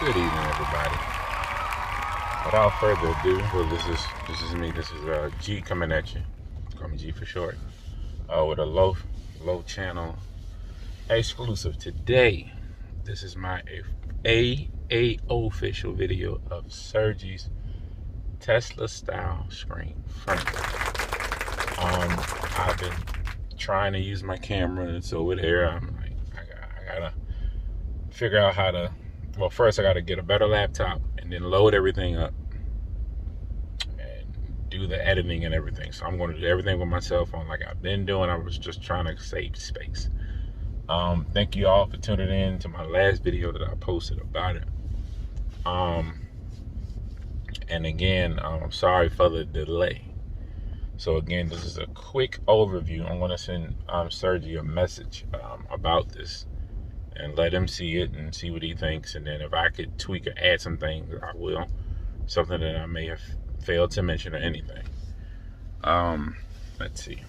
Good evening, everybody. Without further ado, well, this is me. This is G coming at you. Call me G for short. With a low channel exclusive today. This is my official video of Sergey's Tesla style screen firmware. I've been trying to use my camera, and it's over there. I'm like, I gotta figure out how to. Well, first I got to get a better laptop and then load everything up and do the editing and everything. So I'm going to do everything with my cell phone like I've been doing. I was just trying to save space. Thank you all for tuning in to my last video that I posted about it. And again, I'm sorry for the delay. So again, this is a quick overview. I'm going to send Sergey a message about this and let him see it and see what he thinks. And then if I could tweak or add some things, I will. Something that I may have failed to mention or anything. Let's see.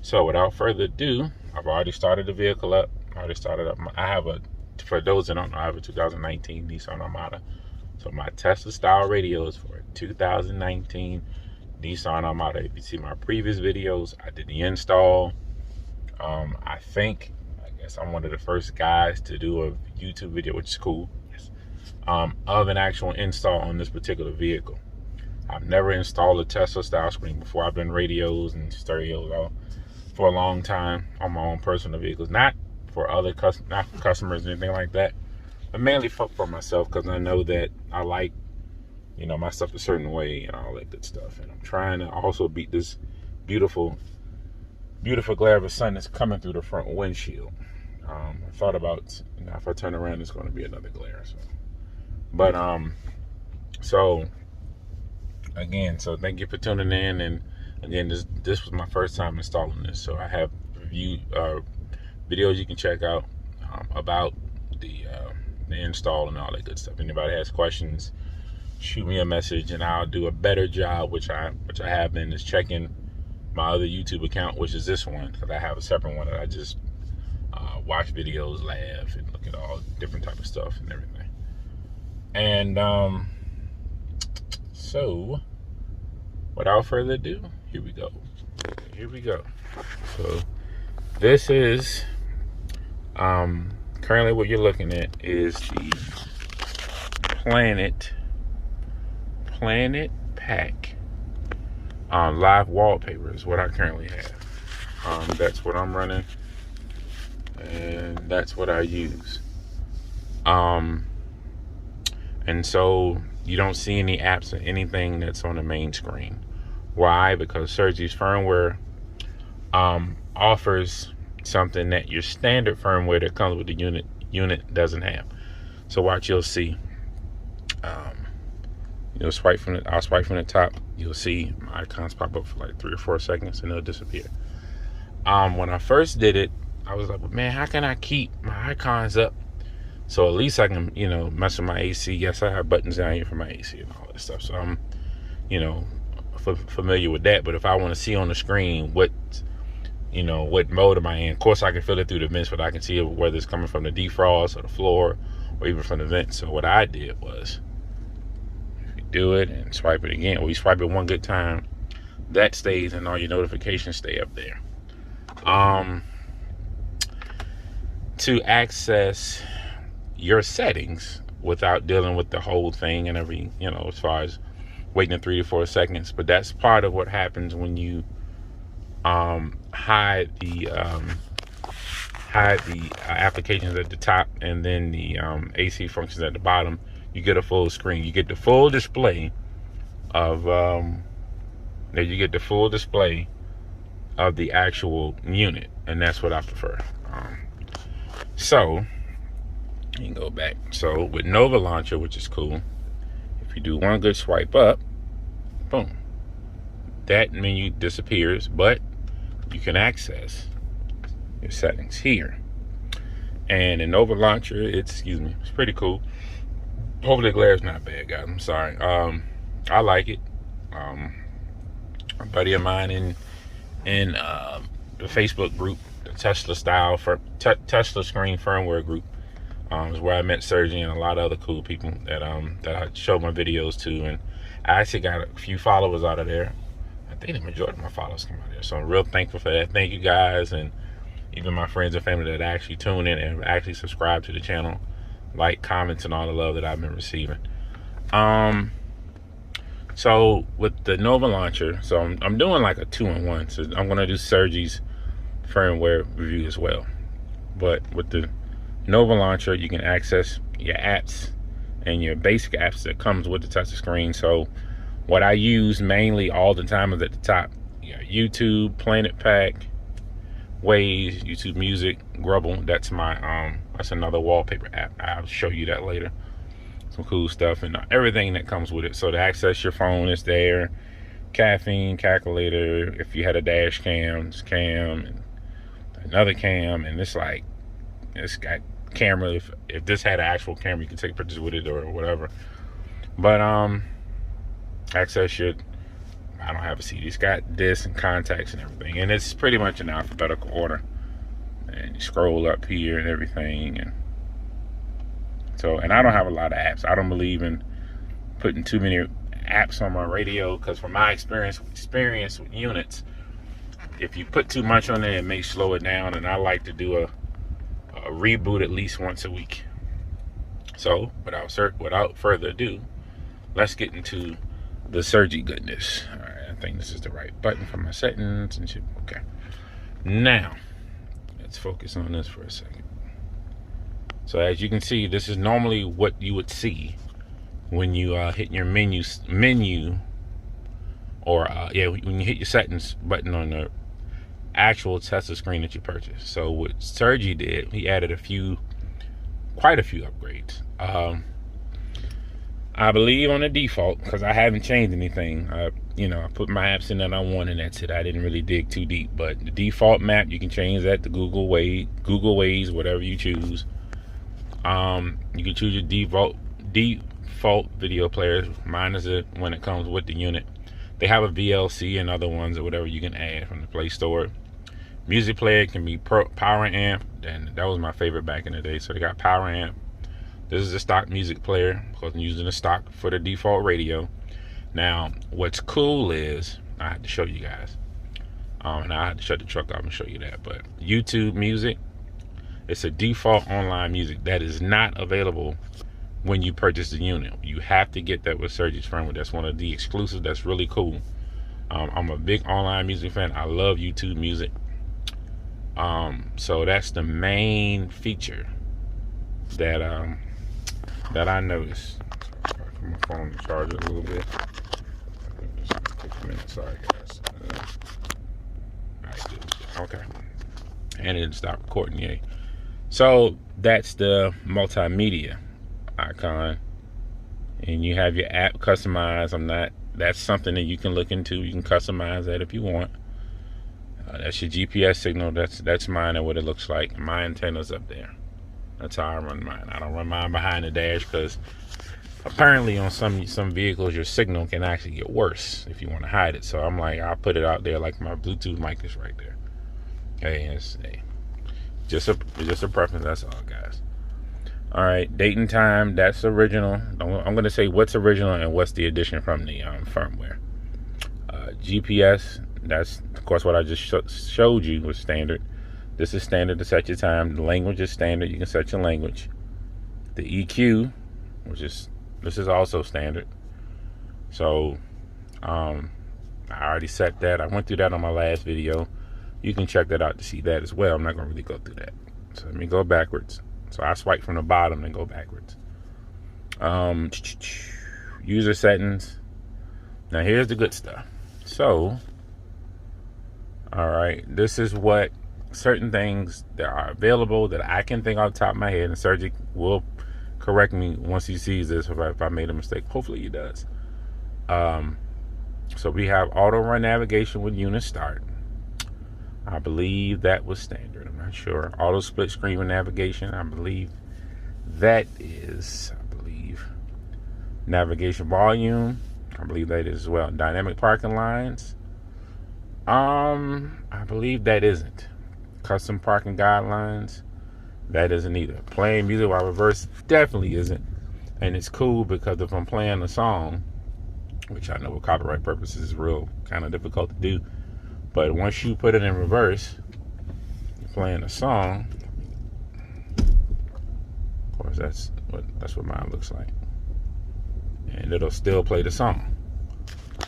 So without further ado, I've already started the vehicle up. I have for those that don't know, I have a 2019 Nissan Armada. So my Tesla style radio is for a 2019 Nissan Armada. If you see my previous videos, I did the install. I guess I'm one of the first guys to do a YouTube video, which is cool. Yes. Of an actual install on this particular vehicle. I've never installed a Tesla style screen before. I've done radios and stereos for a long time on my own personal vehicles, not for other customers or anything like that, but mainly for myself, because I know that I like, my stuff a certain way and all that good stuff. And I'm trying to also beat this beautiful glare of the sun that's coming through the front windshield. I thought about, if I turn around, it's going to be another glare. So thank you for tuning in. And again, this was my first time installing this, so I have videos you can check out about the install and all that good stuff. If anybody has questions, shoot me a message, and I'll do a better job, which I have been, is checking my other YouTube account, which is this one, because I have a separate one that I just watch videos, laugh, and look at all different type of stuff and everything. And so without further ado, here we go. So this is currently what you're looking at is the Planet Pack live wallpaper is what I currently have. That's what I'm running, and that's what I use. And so you don't see any apps or anything that's on the main screen. Why? Because Sergey's firmware offers something that your standard firmware that comes with the unit doesn't have. So watch, you'll see. I'll swipe from the top. You'll see my icons pop up for like 3 or 4 seconds, and they'll disappear. When I first did it, I was like, man, how can I keep my icons up so at least I can, mess with my AC? Yes, I have buttons down here for my AC and all that stuff, so I'm, familiar with that. But if I want to see on the screen what mode am I in, of course I can feel it through the vents, but I can see whether it's coming from the defrost or the floor or even from the vents. So what I did was, do it and swipe it again. We swipe it one good time, that stays, and all your notifications stay up there. To access your settings without dealing with the whole thing and every, as far as waiting 3 to 4 seconds, but that's part of what happens when you hide the applications at the top and then the AC functions at the bottom. You get a full screen. You get the full display of the actual unit, and that's what I prefer. So you can go back. So with Nova Launcher, which is cool, if you do one good swipe up, boom, that menu disappears, but you can access your settings here. And in Nova Launcher, it's pretty cool. Hopefully the glare is not bad, guys. I'm sorry. I like it. A buddy of mine in the Facebook group, the Tesla screen firmware group, It's where I met Sergey and a lot of other cool people that I showed my videos to, and I actually got a few followers out of there. I think the majority of my followers come out of there, so I'm real thankful for that. Thank you guys, and even my friends and family that actually tune in and actually subscribe to the channel, like, comments, and all the love that I've been receiving. So with the Nova launcher, so I'm doing like a 2-in-1. So I'm gonna do Sergey's firmware review as well. But with the Nova launcher, you can access your apps and your basic apps that comes with the touch screen. So what I use mainly all the time is at the top. You got YouTube, Planet Pack, Waves, YouTube Music, Grubble. That's my that's another wallpaper app. I'll show you that later. Some cool stuff and everything that comes with it. So to access your phone is there. Caffeine, calculator, if you had a dash cam, it's cam, and another cam, and it's like, it's got camera. If this had an actual camera, you can take pictures with it or whatever. But access your, I don't have a CD. It's got this and contacts and everything, and it's pretty much in alphabetical order. And you scroll up here and everything, and so, and I don't have a lot of apps. I don't believe in putting too many apps on my radio, because from my experience with units, if you put too much on there, it may slow it down, and I like to do a reboot at least once a week. So without further ado, let's get into the Sergey goodness. All right, I think this is the right button for my settings and shit. Okay, now let's focus on this for a second. So as you can see, this is normally what you would see when you hit your menu, or when you hit your settings button on the actual Tesla screen that you purchased. So what Sergey did, he added quite a few upgrades. I believe on the default, because I haven't changed anything. I put my apps in that I want, and that's it. I didn't really dig too deep. But the default map, you can change that to Google Waze, whatever you choose. You can choose your default video players. Mine is it when it comes with the unit. They have a VLC and other ones or whatever you can add from the Play Store. Music player can be power amp, and that was my favorite back in the day. So they got power amp. This is a stock music player, because I'm using the stock for the default radio. Now, what's cool is, I have to show you guys, and I have to shut the truck off and show you that. But YouTube Music, it's a default online music that is not available when you purchase the unit. You have to get that with Sergey's firmware. That's one of the exclusives. That's really cool. I'm a big online music fan. I love YouTube Music. So that's the main feature that I noticed. Sorry, put my phone to charge it a little bit. Just a minute. Sorry, guys. All right, okay. And it didn't stop recording. Yay. So that's the multimedia icon, and you have your app customized. That's something that you can look into. You can customize that if you want. That's your GPS signal. That's mine and what it looks like. My antenna's up there. That's how I run mine. I don't run mine behind the dash, because apparently on some vehicles your signal can actually get worse if you want to hide it. So I'm like, I'll put it out there like my Bluetooth mic is right there. Hey, just a preference. That's all, guys. All right, date and time, that's original. I'm going to say what's original and what's the addition from the firmware. GPS, that's of course what I just showed you was standard. This is standard to set your time. The language is standard. You can set your language. The EQ, this is also standard. So I already set that. I went through that on my last video. You can check that out to see that as well. I'm not going to really go through that. So let me go backwards. So I swipe from the bottom and go backwards. User settings. Now here's the good stuff. So, all right, this is what certain things that are available that I can think off the top of my head, and Sergey will correct me once he sees this if I made a mistake. Hopefully he does. So we have auto run navigation with unit start. I believe that was standard. I'm not sure. Auto split screen with navigation. I believe that is, navigation volume. I believe that is as well. Dynamic parking lines. I believe that isn't. Custom parking guidelines. That isn't either. Playing music while reverse definitely isn't. And it's cool because if I'm playing a song, which I know for copyright purposes is real kind of difficult to do, but once you put it in reverse, you're playing a song. Of course, that's what mine looks like, and it'll still play the song.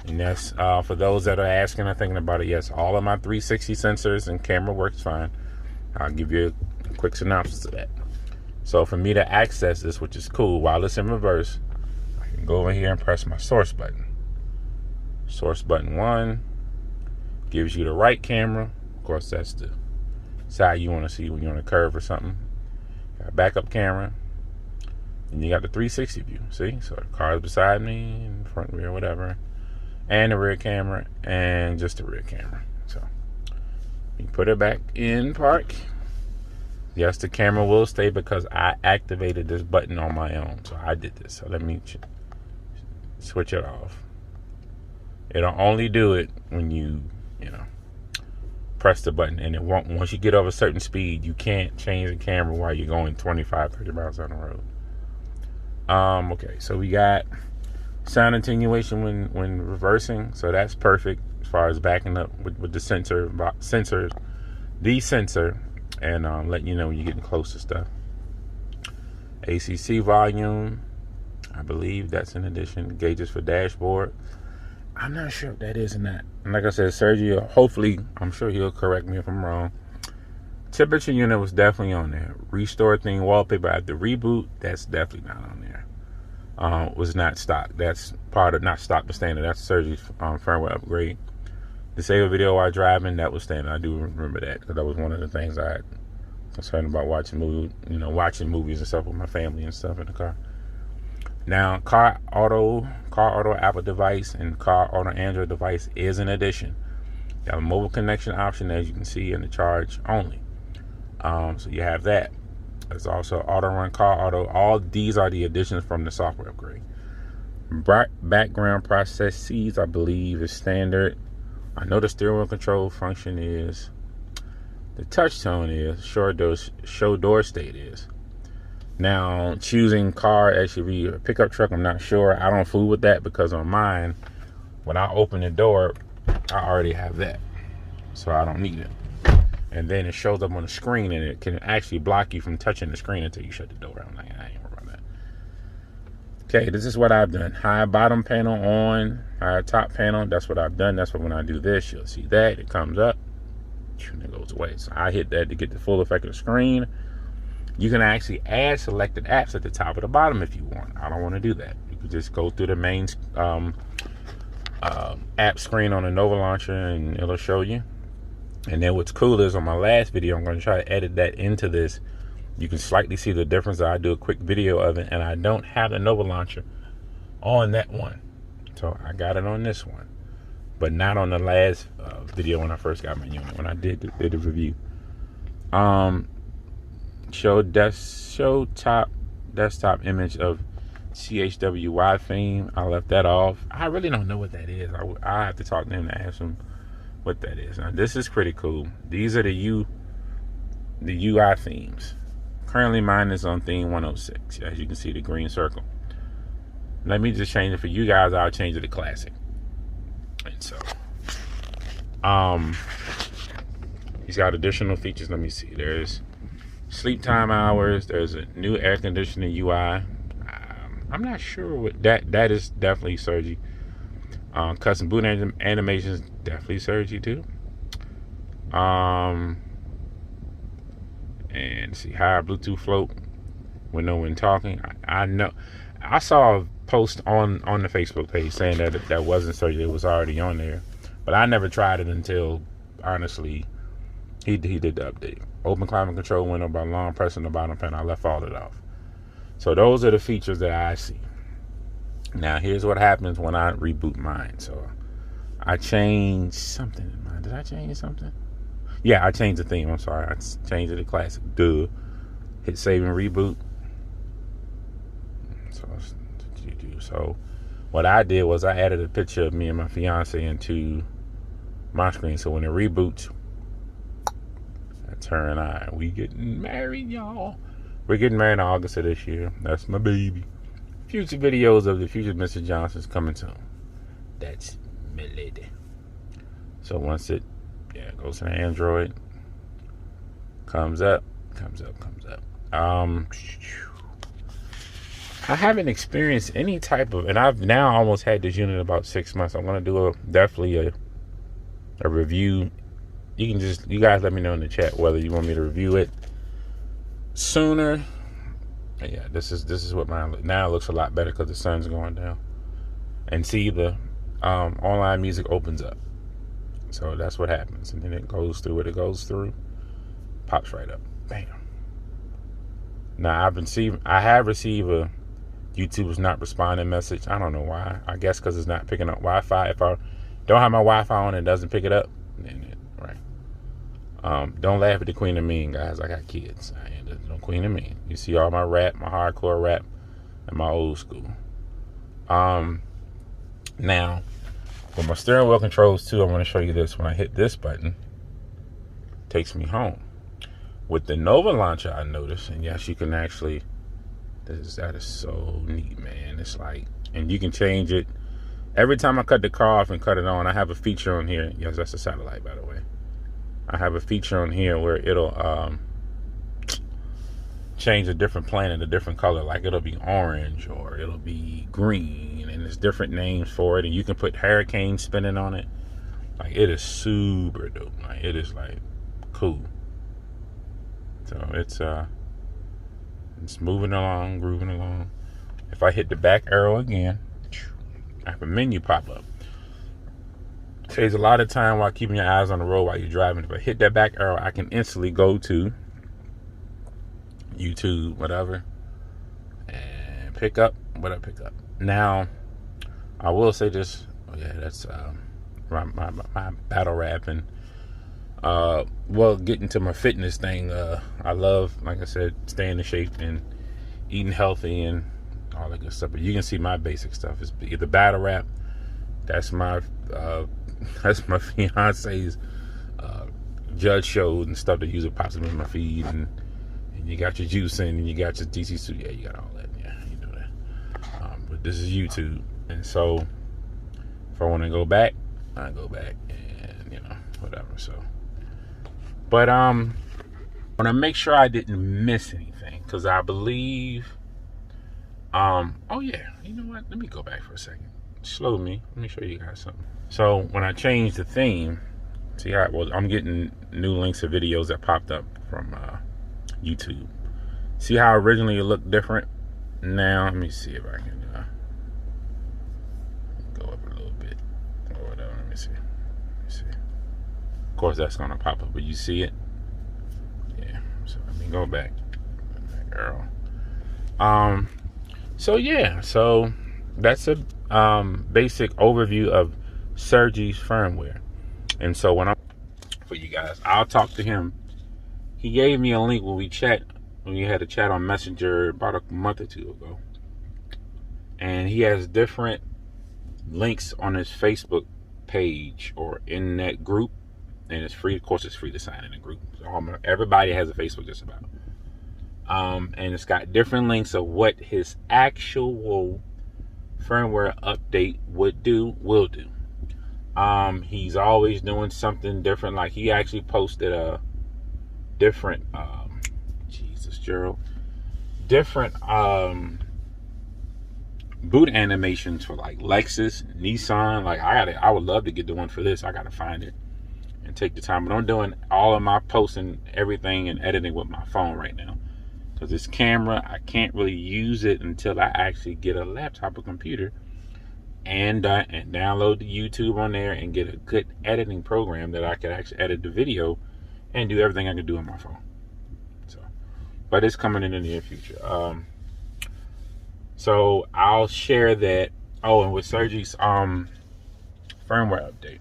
And that's for those that are asking or thinking about it. Yes, all of my 360 sensors and camera works fine. I'll give you a quick synopsis of that. So for me to access this, which is cool, while it's in reverse, I can go over here and press my source button. Source button 1 gives you the right camera. Of course, that's the side you want to see when you're on a curve or something. Got a backup camera. And you got the 360 view. See? So the car's beside me, in front, rear, whatever. And the rear camera, and just the rear camera. So you put it back in park. Yes, the camera will stay because I activated this button on my own. So I did this. So let me switch it off. It'll only do it when you press the button, and it won't. Once you get over a certain speed, you can't change the camera while you're going 25, 30 miles down the road. Okay, so we got sound attenuation when reversing, so that's perfect as far as backing up with the sensor, and letting you know when you're getting close to stuff. ACC volume, I believe that's in addition. Gauges for dashboard. I'm not sure if that is or not. And like I said, Sergey, hopefully, I'm sure he'll correct me if I'm wrong. Temperature unit was definitely on there. Restore thing wallpaper after reboot, that's definitely not on there. Was not stock. That's part of not stock but standard. That's Sergey's firmware upgrade. Disable video while driving, that was standard. I do remember that because that was one of the things I had concerned about watching movies and stuff with my family and stuff in the car. Now, car auto Apple device and car auto Android device is an addition. You have a mobile connection option, as you can see, in the charge only. So you have that. There's also Autorun, car auto. All these are the additions from the software upgrade. Background processes, I believe, is standard. I know the steering wheel control function is. The touch tone is. Show door state is. Now, choosing car, SUV, or pickup truck, I'm not sure. I don't fool with that because on mine, when I open the door, I already have that. So I don't need it. And then it shows up on the screen, and it can actually block you from touching the screen until you shut the door. I'm like, I ain't worried about that. Okay, this is what I've done. High bottom panel on, high top panel. That's what I've done. That's what when I do this, you'll see that. It comes up, and it goes away. So I hit that to get the full effect of the screen. You can actually add selected apps at the top or the bottom if you want. I don't want to do that. You can just go through the main app screen on the Nova Launcher, and it'll show you. And then what's cool is on my last video, I'm going to try to edit that into this. You can slightly see the difference. I do a quick video of it, and I don't have the Nova Launcher on that one. So I got it on this one, but not on the last video when I first got my unit, when I did the review. Show top desktop image of CHWY theme. I left that off. I really don't know what that is. I have to talk to him to ask him what that is. Now this is pretty cool. These are the UI themes. Currently mine is on theme 106. As you can see, the green circle. Let me just change it for you guys. I'll change it to classic. And so he's got additional features. Let me see. There's sleep time hours. There's a new air conditioning UI. I'm not sure what that is. Definitely Sergey. Custom boot animations, definitely Sergey too. And see, high Bluetooth float when no one talking. I know I saw a post on the Facebook page saying that wasn't Sergey. It was already on there, but I never tried it until honestly he did the update. Open climate control window by long pressing the bottom panel. I left all it off. So those are the features that I see. Now here's what happens when I reboot mine. So I changed something in mine. Did I change something? Yeah, I changed the theme. I'm sorry. I changed it to classic. Duh. Hit save and reboot. So what I did was I added a picture of me and my fiance into my screen. So when it reboots, That's her and I. We getting married, y'all. We're getting married in August of this year. That's my baby. Future videos of the future Mr. Johnson's coming soon. That's my lady. So once it goes to the Android, comes up. I haven't experienced any type of, and I've now almost had this unit about 6 months. I'm gonna do definitely a review. You guys let me know in the chat whether you want me to review it sooner. Yeah, this is what mine now looks a lot better because the sun's going down. And see, the online music opens up. So that's what happens. And then it goes through what it goes through. Pops right up. Bam. Now I have received a YouTube is not responding message. I don't know why. I guess because it's not picking up Wi-Fi. If I don't have my Wi-Fi on and it doesn't pick it up, then right. Don't laugh at the Queen of Mean, guys. I got kids. I ain't no Queen of Mean. You see all my rap, my hardcore rap, and my old school. Now, with my steering wheel controls too, I want to show you this. When I hit this button, it takes me home. With the Nova launcher, I noticed, and yes, you can actually, that is so neat, man. It's like, and you can change it. Every time I cut the car off and cut it on, I have a feature on here. Yes, that's a satellite, by the way. I have a feature on here where it'll change a different planet, a different color. Like it'll be orange or it'll be green, and there's different names for it. And you can put hurricane spinning on it. Like it is super dope. Like it is like cool. So it's moving along, grooving along. If I hit the back arrow again, I have a menu pop up. Saves a lot of time while keeping your eyes on the road while you're driving. If I hit that back arrow, I can instantly go to YouTube, whatever, and pick up what I pick up. Now, I will say this. Oh yeah, that's my battle rapping. Well, getting to my fitness thing. I love, like I said, staying in shape and eating healthy and all that good stuff. But you can see my basic stuff is the battle rap. That's my fiance's judge shows and stuff that usually pops up in my feed, and you got your juicing and you got your DC studio. Yeah, you got all that. Yeah, you know that. But this is YouTube, and so if I want to go back, I go back, and whatever. So, but I want to make sure I didn't miss anything because I believe. Oh yeah, you know what? Let me go back for a second. Slow me. Let me show you guys something. So when I changed the theme, see how it was. I'm getting new links of videos that popped up from YouTube. See how originally it looked different? Now let me see if I can go up a little bit or whatever. Let me see. Of course, that's gonna pop up, but you see it? Yeah. So let me go back. Girl. So yeah. So that's a basic overview of Sergey's firmware. And so when for you guys, I'll talk to him. He gave me a link when we had a chat on Messenger about a month or two ago. And he has different links on his Facebook page or in that group. And it's free. Of course, it's free to sign in the group. So everybody has a Facebook just about. And it's got different links of what his actual firmware update will do. He's always doing something different. Like he actually posted a different different boot animations for like Lexus, Nissan. Like I would love to get the one for this. I gotta find it and take the time. But I'm doing all of my posting, everything, and editing with my phone right now. Because this camera, I can't really use it until I actually get a laptop or computer and download the YouTube on there and get a good editing program that I can actually edit the video and do everything I can do on my phone. So, but it's coming in the near future. So I'll share that. Oh, and with Sergey's firmware update,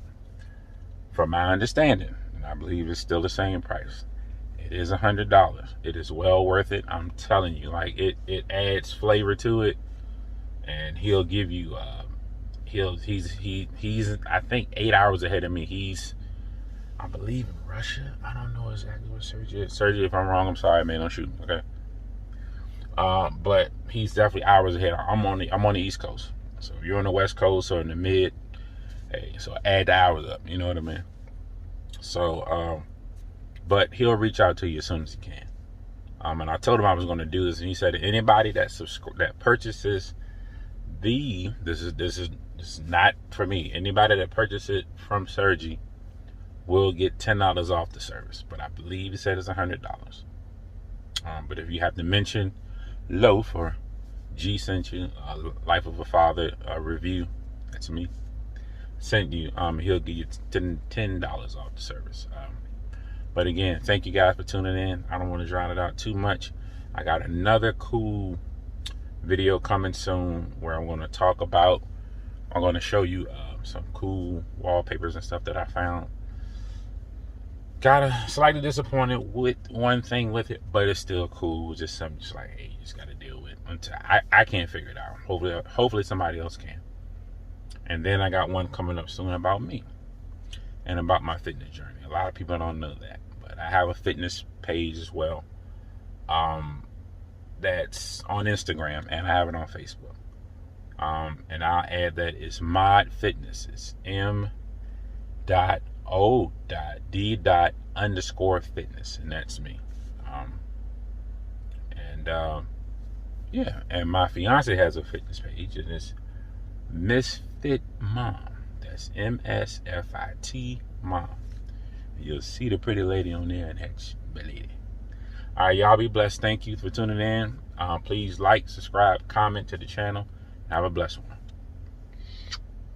from my understanding, and I believe it's still the same price. It is $100. It is well worth it. I'm telling you, like it adds flavor to it, and he'll give you. He's I think 8 hours ahead of me. I believe in Russia. I don't know exactly what Sergey is. Sergey, if I'm wrong, I'm sorry, man. Don't shoot me, okay? But he's definitely hours ahead. I'm on the East Coast. So if you're on the West Coast or in the mid, hey, so add the hours up. You know what I mean? So, but he'll reach out to you as soon as he can. And I told him I was going to do this, and he said anybody that purchases this is not for me. Anybody that purchases it from Sergey will get $10 off the service. But I believe he said it's $100. But if you have to mention Loaf or G sent you, Life of a Father review, that's me, sent you, he'll give you $10 off the service. But again, thank you guys for tuning in. I don't want to drown it out too much. I got another cool video coming soon where I'm going to show you some cool wallpapers and stuff that I found. Got slightly disappointed with one thing with it, but it's still cool. Just something just like, hey, you just got to deal with it until I can't figure it out. Hopefully somebody else can. And then I got one coming up soon about me and about my fitness journey. A lot of people don't know that, but I have a fitness page as well. That's on Instagram, and I have it on Facebook. And I'll add that it's Mod Fitness. It's M.O.D._fitness, and that's me. Yeah, and my fiance has a fitness page, and it's Misfit Mom. That's MSFIT Mom. You'll see the pretty lady on there, and that's the lady. All right, y'all be blessed. Thank you for tuning in. Please like, subscribe, comment to the channel. Have a blessed one.